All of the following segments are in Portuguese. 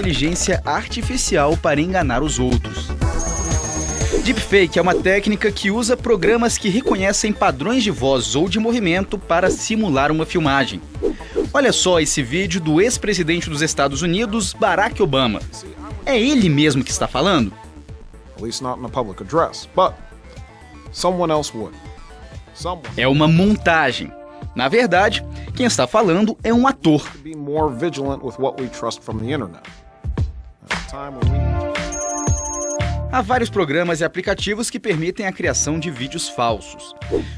inteligência artificial para enganar os outros. Deepfake é uma técnica que usa programas que reconhecem padrões de voz ou de movimento para simular uma filmagem. Olha só esse vídeo do ex-presidente dos Estados Unidos, Barack Obama. É ele mesmo que está falando? É uma montagem. Na verdade, quem está falando é um ator. Há vários programas e aplicativos que permitem a criação de vídeos falsos.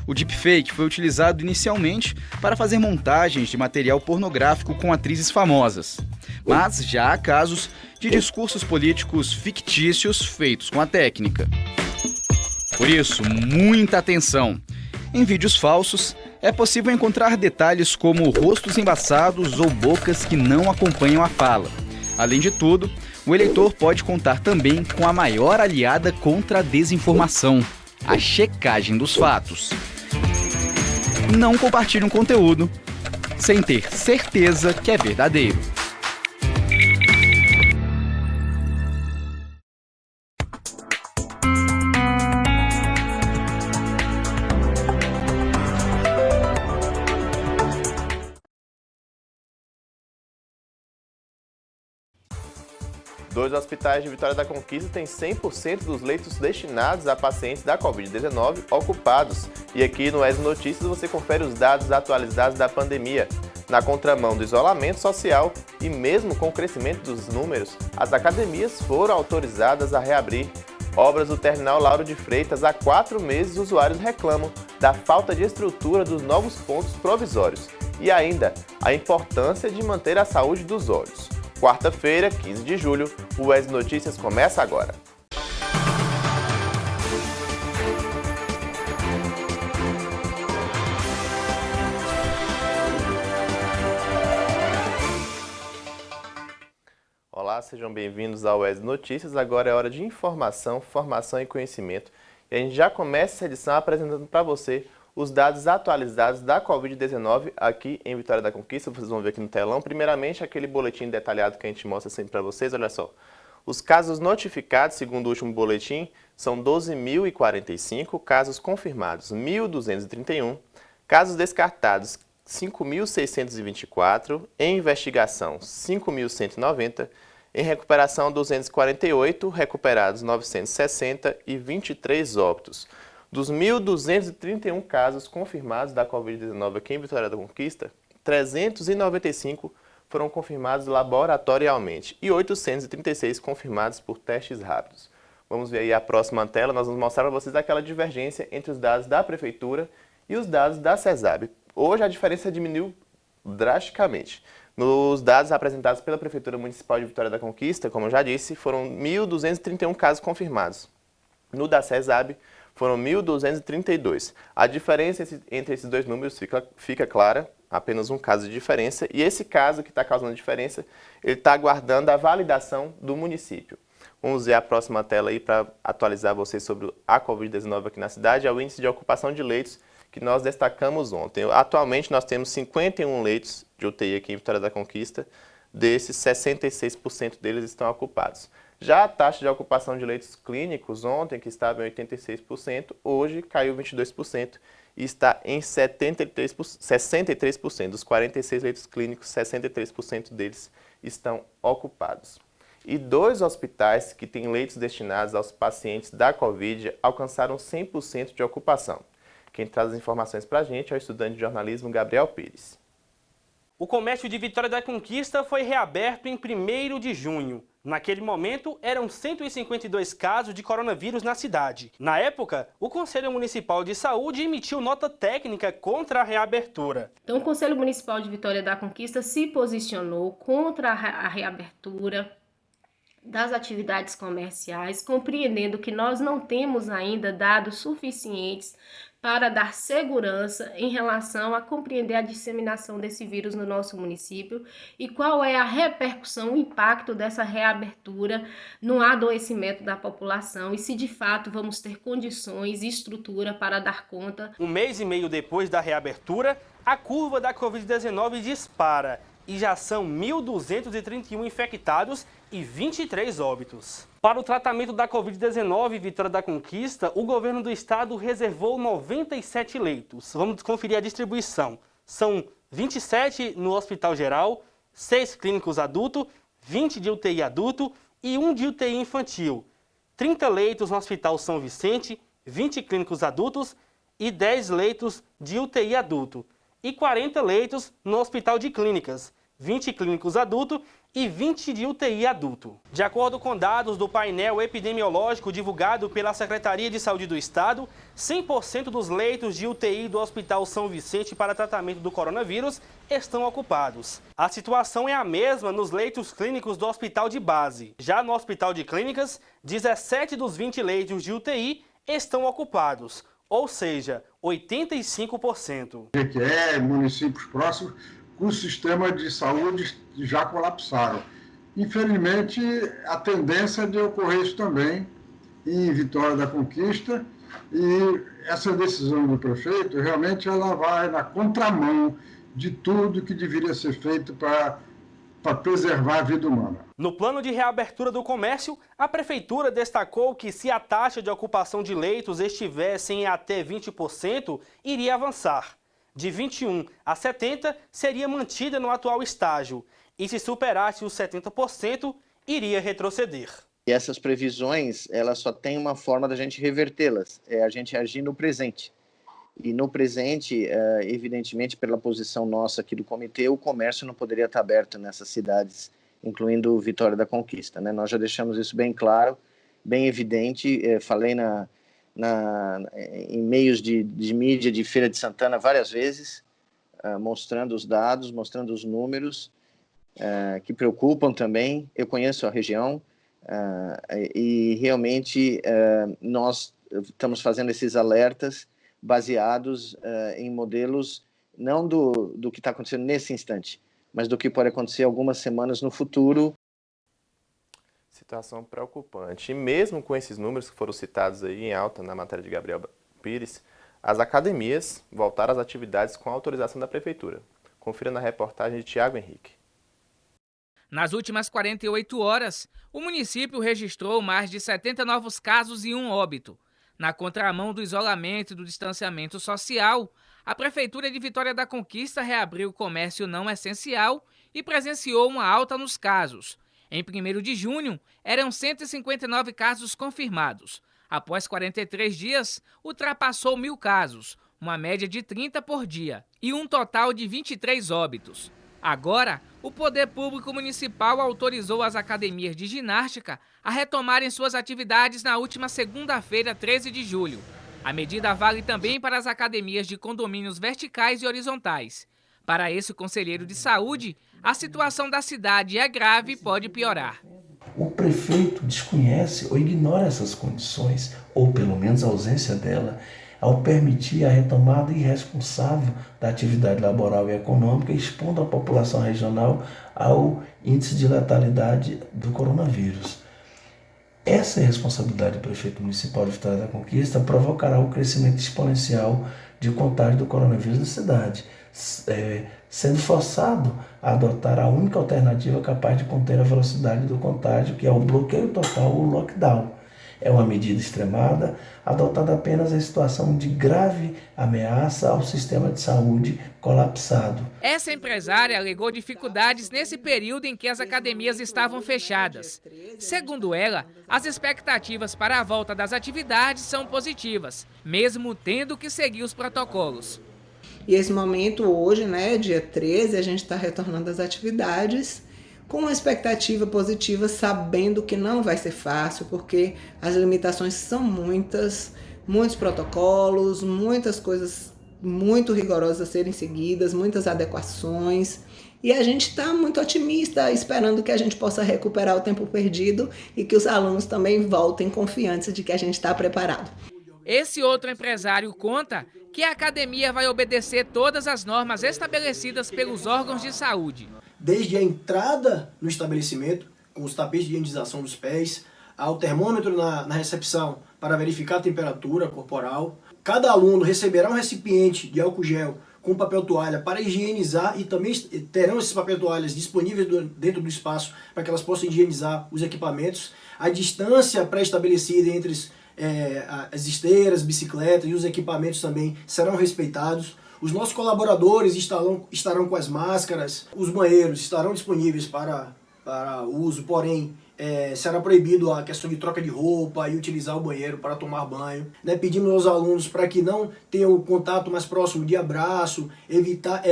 O deepfake foi utilizado inicialmente para fazer montagens de material pornográfico com atrizes famosas. Mas já há casos de discursos políticos fictícios feitos com a técnica. Por isso, muita atenção! Em vídeos falsos, é possível encontrar detalhes como rostos embaçados ou bocas que não acompanham a fala. Além de tudo, o eleitor pode contar também com a maior aliada contra a desinformação, a checagem dos fatos. Não compartilhe um conteúdo sem ter certeza que é verdadeiro. Dois hospitais de Vitória da Conquista têm 100% dos leitos destinados a pacientes da Covid-19 ocupados. E aqui no ES Notícias você confere os dados atualizados da pandemia. Na contramão do isolamento social e mesmo com o crescimento dos números, as academias foram autorizadas a reabrir. Obras do Terminal Lauro de Freitas, há 4 meses os usuários reclamam da falta de estrutura dos novos pontos provisórios. E ainda, a importância de manter a saúde dos olhos. Quarta-feira, 15 de julho, o ES Notícias começa agora. Olá, sejam bem-vindos ao ES Notícias. Agora é hora de informação, formação e conhecimento. E a gente já começa essa edição apresentando para você os dados atualizados da Covid-19 aqui em Vitória da Conquista. Vocês vão ver aqui no telão. Primeiramente, aquele boletim detalhado que a gente mostra sempre para vocês. Olha só. Os casos notificados, segundo o último boletim, são 12.045, casos confirmados 1.231, casos descartados 5.624, em investigação 5.190, em recuperação 248, recuperados 960 e 23 óbitos. Dos 1.231 casos confirmados da Covid-19 aqui em Vitória da Conquista, 395 foram confirmados laboratorialmente e 836 confirmados por testes rápidos. Vamos ver aí a próxima tela, nós vamos mostrar para vocês aquela divergência entre os dados da Prefeitura e os dados da CESAB. Hoje a diferença diminuiu drasticamente. Nos dados apresentados pela Prefeitura Municipal de Vitória da Conquista, como eu já disse, foram 1.231 casos confirmados. No da CESAB, foram 1.232. A diferença entre esses dois números fica clara, apenas um caso de diferença. E esse caso que está causando diferença, ele está aguardando a validação do município. Vamos ver a próxima tela aí para atualizar vocês sobre a Covid-19 aqui na cidade. É o índice de ocupação de leitos que nós destacamos ontem. Atualmente nós temos 51 leitos de UTI aqui em Vitória da Conquista. Desses, 66% deles estão ocupados. Já a taxa de ocupação de leitos clínicos ontem, que estava em 86%, hoje caiu 22% e está em 63%. Dos 46 leitos clínicos, 63% deles estão ocupados. E 2 hospitais que têm leitos destinados aos pacientes da Covid alcançaram 100% de ocupação. Quem traz as informações para a gente é o estudante de jornalismo Gabriel Pires. O comércio de Vitória da Conquista foi reaberto em 1º de junho. Naquele momento, eram 152 casos de coronavírus na cidade. Na época, o Conselho Municipal de Saúde emitiu nota técnica contra a reabertura. Então, o Conselho Municipal de Vitória da Conquista se posicionou contra a reabertura das atividades comerciais, compreendendo que nós não temos ainda dados suficientes para dar segurança em relação a compreender a disseminação desse vírus no nosso município e qual é a repercussão, o impacto dessa reabertura no adoecimento da população e se de fato vamos ter condições e estrutura para dar conta. 1 mês e meio depois da reabertura, a curva da Covid-19 dispara e já são 1.231 infectados e 23 óbitos. Para o tratamento da Covid-19 Vitória da Conquista, o governo do estado reservou 97 leitos. Vamos conferir a distribuição. São 27 no Hospital Geral, 6 clínicos adulto, 20 de UTI adulto e 1 de UTI infantil. 30 leitos no Hospital São Vicente, 20 clínicos adultos e 10 leitos de UTI adulto. E 40 leitos no Hospital de Clínicas, 20 clínicos adulto e 20 de UTI adulto. De acordo com dados do painel epidemiológico divulgado pela Secretaria de Saúde do Estado, 100% dos leitos de UTI do Hospital São Vicente para tratamento do coronavírus estão ocupados. A situação é a mesma nos leitos clínicos do Hospital de Base. Já no Hospital de Clínicas, 17 dos 20 leitos de UTI estão ocupados, ou seja, 85%. Jequié, municípios próximos, o sistema de saúde já colapsaram. Infelizmente, a tendência é de ocorrer isso também em Vitória da Conquista, e essa decisão do prefeito, realmente, ela vai na contramão de tudo que deveria ser feito para preservar a vida humana. No plano de reabertura do comércio, a prefeitura destacou que se a taxa de ocupação de leitos estivesse em até 20%, iria avançar. De 21 a 70 seria mantida no atual estágio e se superasse os 70%, iria retroceder. E essas previsões, elas só têm uma forma da gente revertê-las, é a gente agir no presente. E no presente, evidentemente, pela posição nossa aqui do comitê, o comércio não poderia estar aberto nessas cidades, incluindo Vitória da Conquista, né? Nós já deixamos isso bem claro, bem evidente, falei em meios de mídia de Feira de Santana várias vezes, mostrando os dados, mostrando os números, que preocupam também. Eu conheço a região e realmente nós estamos fazendo esses alertas baseados em modelos não do que está acontecendo nesse instante, mas do que pode acontecer algumas semanas no futuro. Situação preocupante. E mesmo com esses números que foram citados aí em alta na matéria de Gabriel Pires, as academias voltaram às atividades com autorização da Prefeitura. Confira na reportagem de Tiago Henrique. Nas últimas 48 horas, o município registrou mais de 70 novos casos e um óbito. Na contramão do isolamento e do distanciamento social, a Prefeitura de Vitória da Conquista reabriu o comércio não essencial e presenciou uma alta nos casos. Em 1º de junho, eram 159 casos confirmados. Após 43 dias, ultrapassou 1.000 casos, uma média de 30 por dia, e um total de 23 óbitos. Agora, o Poder Público Municipal autorizou as academias de ginástica a retomarem suas atividades na última segunda-feira, 13 de julho. A medida vale também para as academias de condomínios verticais e horizontais. Para esse conselheiro de saúde, a situação da cidade é grave e pode piorar. O prefeito desconhece ou ignora essas condições, ou pelo menos a ausência dela, ao permitir a retomada irresponsável da atividade laboral e econômica, expondo a população regional ao índice de letalidade do coronavírus. Essa irresponsabilidade do prefeito municipal de Vitória da Conquista provocará o crescimento exponencial de contágio do coronavírus na cidade, sendo forçado a adotar a única alternativa capaz de conter a velocidade do contágio, que é o bloqueio total ou lockdown. É uma medida extremada, adotada apenas em situação de grave ameaça ao sistema de saúde colapsado. Essa empresária alegou dificuldades nesse período em que as academias estavam fechadas. Segundo ela, as expectativas para a volta das atividades são positivas, mesmo tendo que seguir os protocolos. E esse momento hoje, dia 13, a gente está retornando às atividades com uma expectativa positiva, sabendo que não vai ser fácil, porque as limitações são muitos protocolos, muitas coisas muito rigorosas a serem seguidas, muitas adequações. E a gente está muito otimista, esperando que a gente possa recuperar o tempo perdido e que os alunos também voltem confiantes de que a gente está preparado. Esse outro empresário conta que a academia vai obedecer todas as normas estabelecidas pelos órgãos de saúde. Desde a entrada no estabelecimento, com os tapetes de higienização dos pés, ao termômetro na recepção para verificar a temperatura corporal. Cada aluno receberá um recipiente de álcool gel com papel toalha para higienizar e também terão esses papel toalhas disponíveis dentro do espaço para que elas possam higienizar os equipamentos. A distância pré-estabelecida entre as esteiras, bicicletas e os equipamentos também serão respeitados. Os nossos colaboradores estarão com as máscaras, os banheiros estarão disponíveis para uso, porém será proibido a questão de troca de roupa e utilizar o banheiro para tomar banho. Pedimos aos alunos para que não tenham contato mais próximo de abraço, evitar,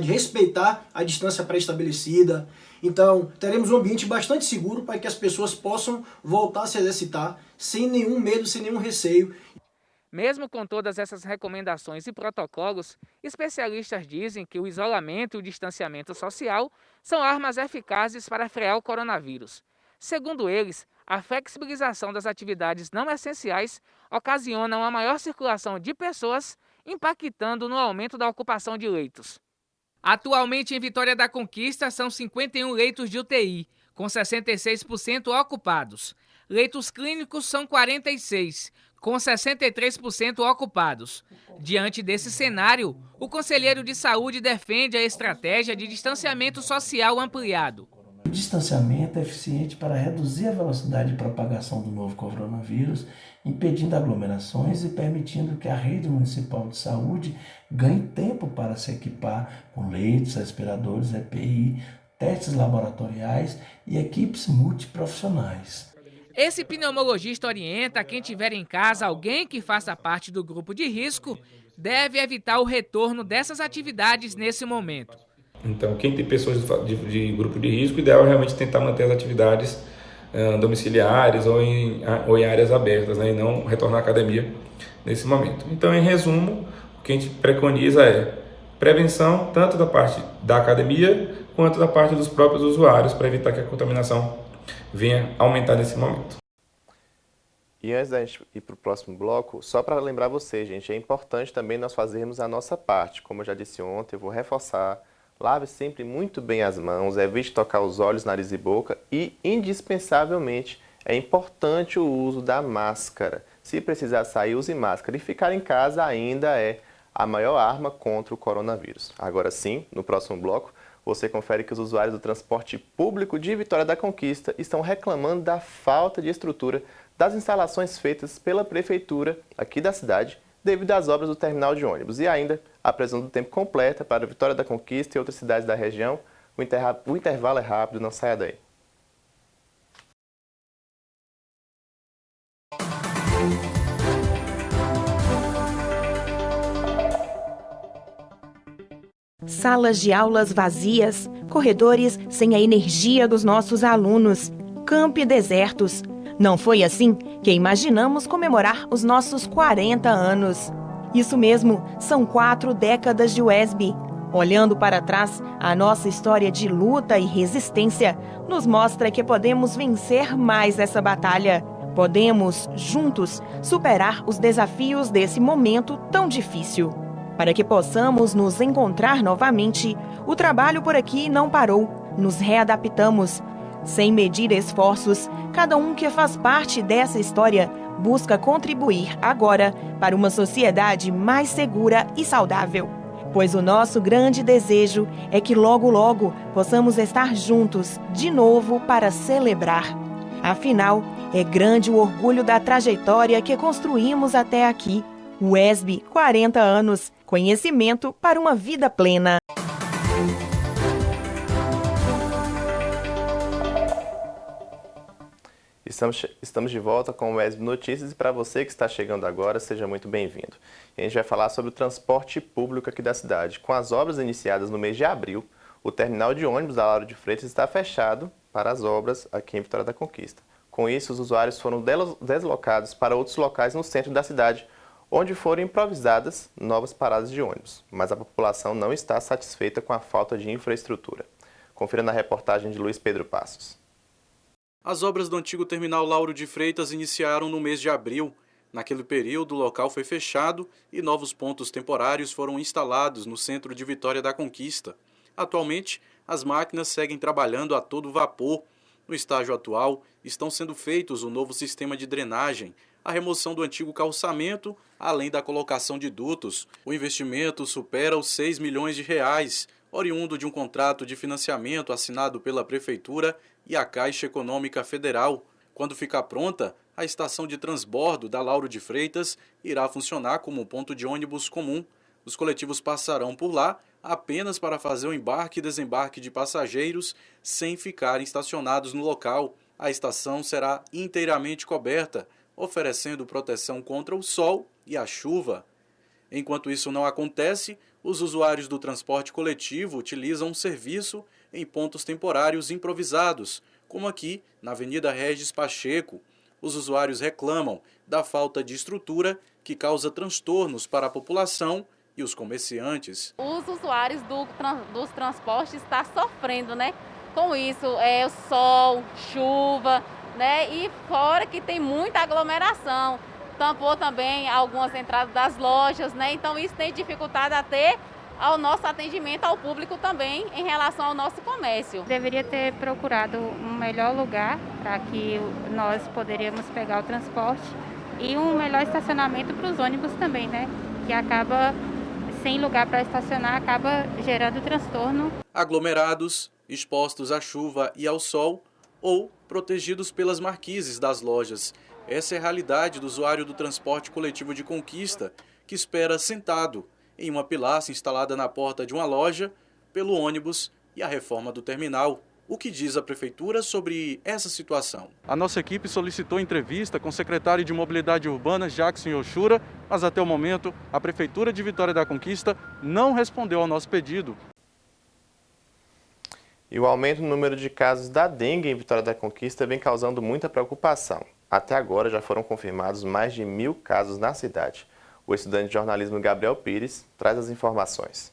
respeitar a distância pré-estabelecida. Então, teremos um ambiente bastante seguro para que as pessoas possam voltar a se exercitar sem nenhum medo, sem nenhum receio. Mesmo com todas essas recomendações e protocolos, especialistas dizem que o isolamento e o distanciamento social são armas eficazes para frear o coronavírus. Segundo eles, a flexibilização das atividades não essenciais ocasiona uma maior circulação de pessoas, impactando no aumento da ocupação de leitos. Atualmente, em Vitória da Conquista, são 51 leitos de UTI, com 66% ocupados. Leitos clínicos são 46, com 63% ocupados. Diante desse cenário, o conselheiro de saúde defende a estratégia de distanciamento social ampliado. O distanciamento é eficiente para reduzir a velocidade de propagação do novo coronavírus, impedindo aglomerações e permitindo que a rede municipal de saúde ganhe tempo para se equipar com leitos, respiradores, EPI, testes laboratoriais e equipes multiprofissionais. Esse pneumologista orienta quem tiver em casa alguém que faça parte do grupo de risco deve evitar o retorno dessas atividades nesse momento. Então, quem tem pessoas de grupo de risco, o ideal é realmente tentar manter as atividades domiciliares ou em áreas abertas, né, e não retornar à academia nesse momento. Então, em resumo, o que a gente preconiza é prevenção tanto da parte da academia quanto da parte dos próprios usuários para evitar que a contaminação venha aumentar nesse momento. E antes da gente ir para o próximo bloco, só para lembrar vocês, gente, é importante também nós fazermos a nossa parte. Como eu já disse ontem, eu vou reforçar. Lave sempre muito bem as mãos, evite tocar os olhos, nariz e boca e, indispensavelmente, é importante o uso da máscara. Se precisar sair, use máscara. E ficar em casa ainda é a maior arma contra o coronavírus. Agora sim, no próximo bloco, você confere que os usuários do transporte público de Vitória da Conquista estão reclamando da falta de estrutura das instalações feitas pela prefeitura aqui da cidade, devido às obras do terminal de ônibus. E ainda, a previsão do tempo completa para Vitória da Conquista e outras cidades da região. O intervalo é rápido, não saia daí. Salas de aulas vazias, corredores sem a energia dos nossos alunos, campi desertos. Não foi assim que imaginamos comemorar os nossos 40 anos. Isso mesmo, são 4 décadas de UESB. Olhando para trás, a nossa história de luta e resistência nos mostra que podemos vencer mais essa batalha. Podemos, juntos, superar os desafios desse momento tão difícil. Para que possamos nos encontrar novamente, o trabalho por aqui não parou. Nos readaptamos. Sem medir esforços, cada um que faz parte dessa história busca contribuir agora para uma sociedade mais segura e saudável. Pois o nosso grande desejo é que logo, logo possamos estar juntos de novo para celebrar. Afinal, é grande o orgulho da trajetória que construímos até aqui. UESB, 40 anos. Conhecimento para uma vida plena. Estamos de volta com o UESB Notícias e para você que está chegando agora, seja muito bem-vindo. A gente vai falar sobre o transporte público aqui da cidade. Com as obras iniciadas no mês de abril, o terminal de ônibus da Lauro de Freitas está fechado para as obras aqui em Vitória da Conquista. Com isso, os usuários foram deslocados para outros locais no centro da cidade, onde foram improvisadas novas paradas de ônibus. Mas a população não está satisfeita com a falta de infraestrutura. Confira na reportagem de Luiz Pedro Passos. As obras do antigo terminal Lauro de Freitas iniciaram no mês de abril. Naquele período, o local foi fechado e novos pontos temporários foram instalados no centro de Vitória da Conquista. Atualmente, as máquinas seguem trabalhando a todo vapor. No estágio atual, estão sendo feitos o novo sistema de drenagem, a remoção do antigo calçamento, além da colocação de dutos. O investimento supera os R$6 milhões, oriundo de um contrato de financiamento assinado pela Prefeitura e a Caixa Econômica Federal. Quando ficar pronta, a estação de transbordo da Lauro de Freitas irá funcionar como um ponto de ônibus comum. Os coletivos passarão por lá apenas para fazer o embarque e desembarque de passageiros sem ficarem estacionados no local. A estação será inteiramente coberta, oferecendo proteção contra o sol e a chuva. Enquanto isso não acontece, os usuários do transporte coletivo utilizam um serviço em pontos temporários improvisados, como aqui na Avenida Regis Pacheco. Os usuários reclamam da falta de estrutura que causa transtornos para a população e os comerciantes. Os usuários dos transportes estão sofrendo, né? Com isso, o sol, chuva, né? E fora que tem muita aglomeração. Tampou também algumas entradas das lojas, né? Então isso tem dificultado até ao nosso atendimento ao público também em relação ao nosso comércio. Deveria ter procurado um melhor lugar para que nós poderíamos pegar o transporte e um melhor estacionamento para os ônibus também, né? Que acaba sem lugar para estacionar, acaba gerando transtorno. Aglomerados, expostos à chuva e ao sol ou protegidos pelas marquises das lojas. Essa é a realidade do usuário do transporte coletivo de Conquista, que espera sentado em uma pilastra instalada na porta de uma loja pelo ônibus e a reforma do terminal. O que diz a Prefeitura sobre essa situação? A nossa equipe solicitou entrevista com o secretário de Mobilidade Urbana, Jackson Yoshura, mas até o momento a Prefeitura de Vitória da Conquista não respondeu ao nosso pedido. E o aumento no número de casos da dengue em Vitória da Conquista vem causando muita preocupação. Até agora já foram confirmados mais de 1.000 casos na cidade. O estudante de jornalismo Gabriel Pires traz as informações.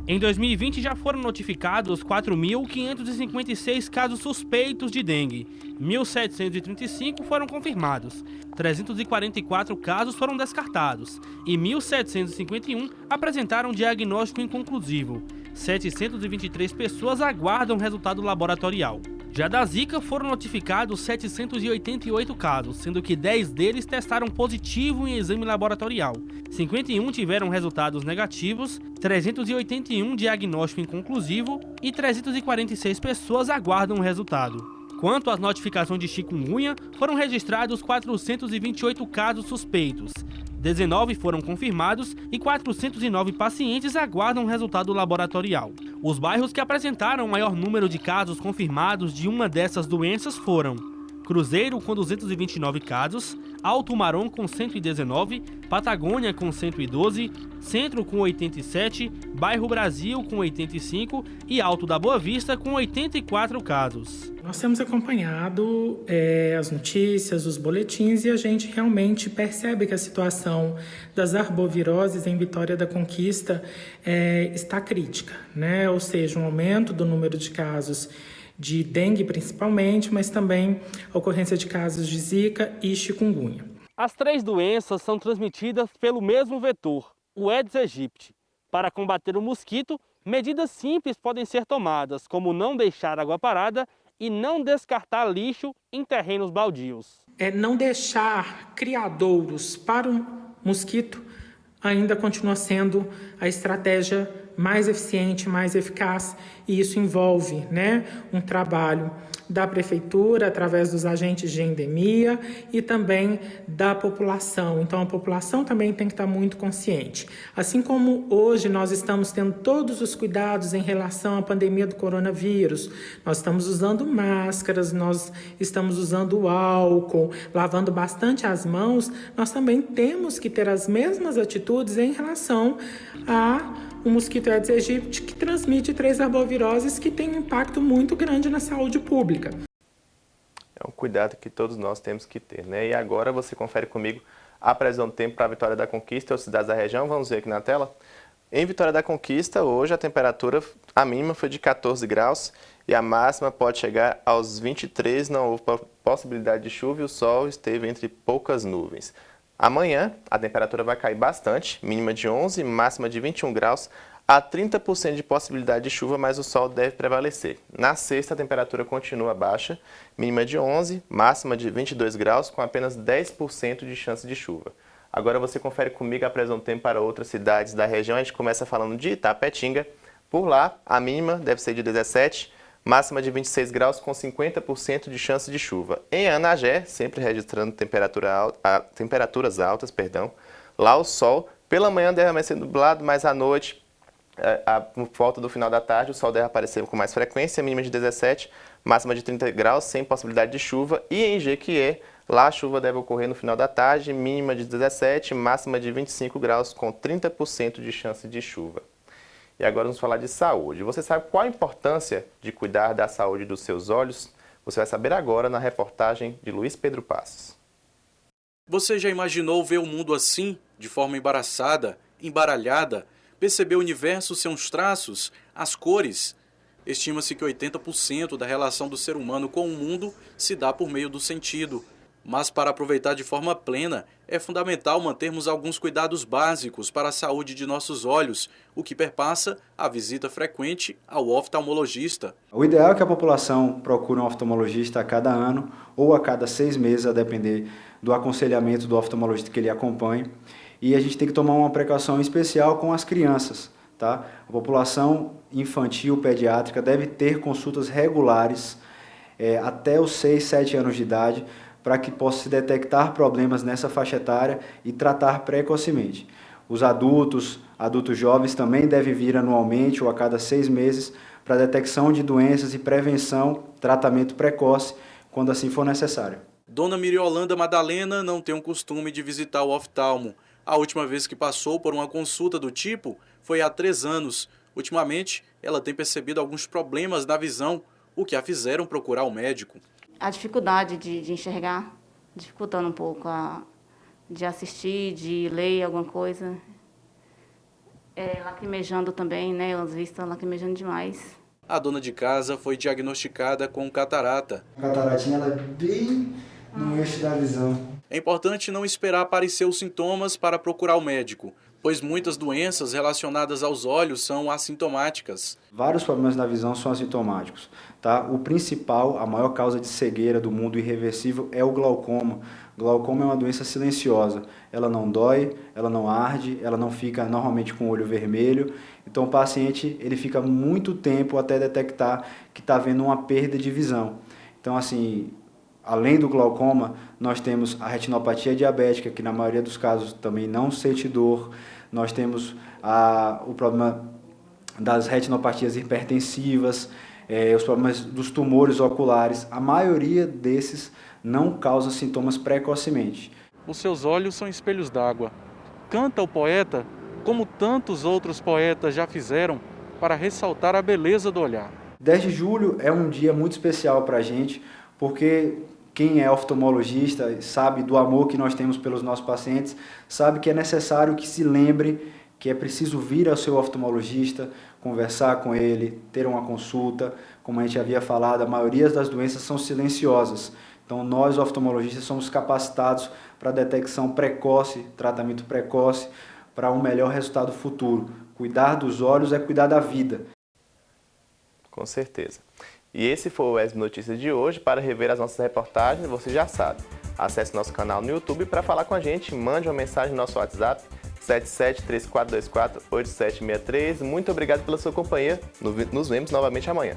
Em 2020 já foram notificados 4.556 casos suspeitos de dengue, 1.735 foram confirmados, 344 casos foram descartados e 1.751 apresentaram diagnóstico inconclusivo. 723 pessoas aguardam resultado laboratorial. Já da Zika foram notificados 788 casos, sendo que 10 deles testaram positivo em exame laboratorial. 51 tiveram resultados negativos, 381 diagnóstico inconclusivo e 346 pessoas aguardam o resultado. Quanto às notificações de chikungunya, foram registrados 428 casos suspeitos. 19 foram confirmados e 409 pacientes aguardam resultado laboratorial. Os bairros que apresentaram o maior número de casos confirmados de uma dessas doenças foram Cruzeiro com 229 casos, Alto Marom com 119, Patagônia com 112, Centro com 87, Bairro Brasil com 85 e Alto da Boa Vista com 84 casos. Nós temos acompanhado as notícias, os boletins e a gente realmente percebe que a situação das arboviroses em Vitória da Conquista está crítica, né? Ou seja, um aumento do número de casos de dengue principalmente, mas também a ocorrência de casos de zika e chikungunya. As 3 doenças são transmitidas pelo mesmo vetor, o Aedes aegypti. Para combater o mosquito, medidas simples podem ser tomadas, como não deixar água parada e não descartar lixo em terrenos baldios. Não deixar criadouros para o mosquito ainda continua sendo a estratégia mais eficiente, mais eficaz, e isso envolve, um trabalho da Prefeitura, através dos agentes de endemia e também da população. Então, a população também tem que estar muito consciente. Assim como hoje nós estamos tendo todos os cuidados em relação à pandemia do coronavírus, nós estamos usando máscaras, nós estamos usando álcool, lavando bastante as mãos, nós também temos que ter as mesmas atitudes em relação o mosquito Aedes aegypti, que transmite 3 arboviroses que tem um impacto muito grande na saúde pública. É um cuidado que todos nós temos que ter, né? E agora você confere comigo a previsão do tempo para a Vitória da Conquista e as cidades da região. Vamos ver aqui na tela. Em Vitória da Conquista, hoje a temperatura, a mínima foi de 14 graus e a máxima pode chegar aos 23, não houve possibilidade de chuva e o sol esteve entre poucas nuvens. Amanhã, a temperatura vai cair bastante, mínima de 11, máxima de 21 graus. Há 30% de possibilidade de chuva, mas o sol deve prevalecer. Na sexta, a temperatura continua baixa, mínima de 11, máxima de 22 graus, com apenas 10% de chance de chuva. Agora você confere comigo a previsão do tempo para outras cidades da região. A gente começa falando de Itapetinga. Por lá, a mínima deve ser de 17, máxima de 26 graus, com 50% de chance de chuva. Em Anagé, sempre registrando temperaturas altas, lá o sol, pela manhã deve amanhecer nublado, mas à noite, por volta do final da tarde, o sol deve aparecer com mais frequência, mínima de 17, máxima de 30 graus, sem possibilidade de chuva. E em Jequié, lá a chuva deve ocorrer no final da tarde, mínima de 17, máxima de 25 graus, com 30% de chance de chuva. E agora vamos falar de saúde. Você sabe qual a importância de cuidar da saúde dos seus olhos? Você vai saber agora na reportagem de Luiz Pedro Passos. Você já imaginou ver o mundo assim, de forma embaraçada, embaralhada? Perceber o universo, seus traços, as cores? Estima-se que 80% da relação do ser humano com o mundo se dá por meio do sentido. Mas para aproveitar de forma plena, é fundamental mantermos alguns cuidados básicos para a saúde de nossos olhos, o que perpassa a visita frequente ao oftalmologista. O ideal é que a população procure um oftalmologista a cada ano ou a cada 6 meses, a depender do aconselhamento do oftalmologista que ele acompanhe. E a gente tem que tomar uma precaução especial com as crianças, tá? A população infantil pediátrica deve ter consultas regulares até os 6, 7 anos de idade, para que possa se detectar problemas nessa faixa etária e tratar precocemente. Os adultos jovens também devem vir anualmente ou a cada 6 meses para detecção de doenças e prevenção, tratamento precoce, quando assim for necessário. Dona Miriolanda Madalena não tem o costume de visitar o oftalmo. A última vez que passou por uma consulta do tipo foi há 3 anos. Ultimamente, ela tem percebido alguns problemas na visão, o que a fizeram procurar o médico. A dificuldade de enxergar, dificultando um pouco de assistir, de ler alguma coisa. Lacrimejando também, né? As vistas lacrimejando demais. A dona de casa foi diagnosticada com catarata. A cataratinha ela é bem no eixo da visão. É importante não esperar aparecer os sintomas para procurar o médico, pois muitas doenças relacionadas aos olhos são assintomáticas. Vários problemas na visão são assintomáticos, tá? O principal, a maior causa de cegueira do mundo irreversível é o glaucoma. O glaucoma é uma doença silenciosa. Ela não dói, ela não arde, ela não fica normalmente com o olho vermelho. Então o paciente ele fica muito tempo até detectar que está havendo uma perda de visão. Então assim, além do glaucoma, nós temos a retinopatia diabética, que na maioria dos casos também não sente dor. Nós temos o problema das retinopatias hipertensivas, os problemas dos tumores oculares. A maioria desses não causa sintomas precocemente. Os seus olhos são espelhos d'água. Canta o poeta, como tantos outros poetas já fizeram, para ressaltar a beleza do olhar. 10 de julho é um dia muito especial para a gente, porque quem é oftalmologista sabe do amor que nós temos pelos nossos pacientes, sabe que é necessário que se lembre que é preciso vir ao seu oftalmologista, conversar com ele, ter uma consulta. Como a gente havia falado, a maioria das doenças são silenciosas. Então nós, oftalmologistas, somos capacitados para detecção precoce, tratamento precoce, para um melhor resultado futuro. Cuidar dos olhos é cuidar da vida. Com certeza. E esse foi o ESB Notícias de hoje. Para rever as nossas reportagens, você já sabe. Acesse nosso canal no YouTube para falar com a gente. Mande uma mensagem no nosso WhatsApp 7734248763. Muito obrigado pela sua companhia. Nos vemos novamente amanhã.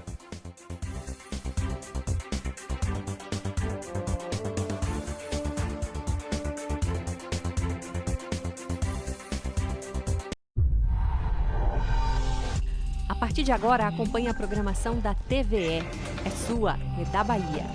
A partir de agora, acompanhe a programação da TVE. É sua, é da Bahia.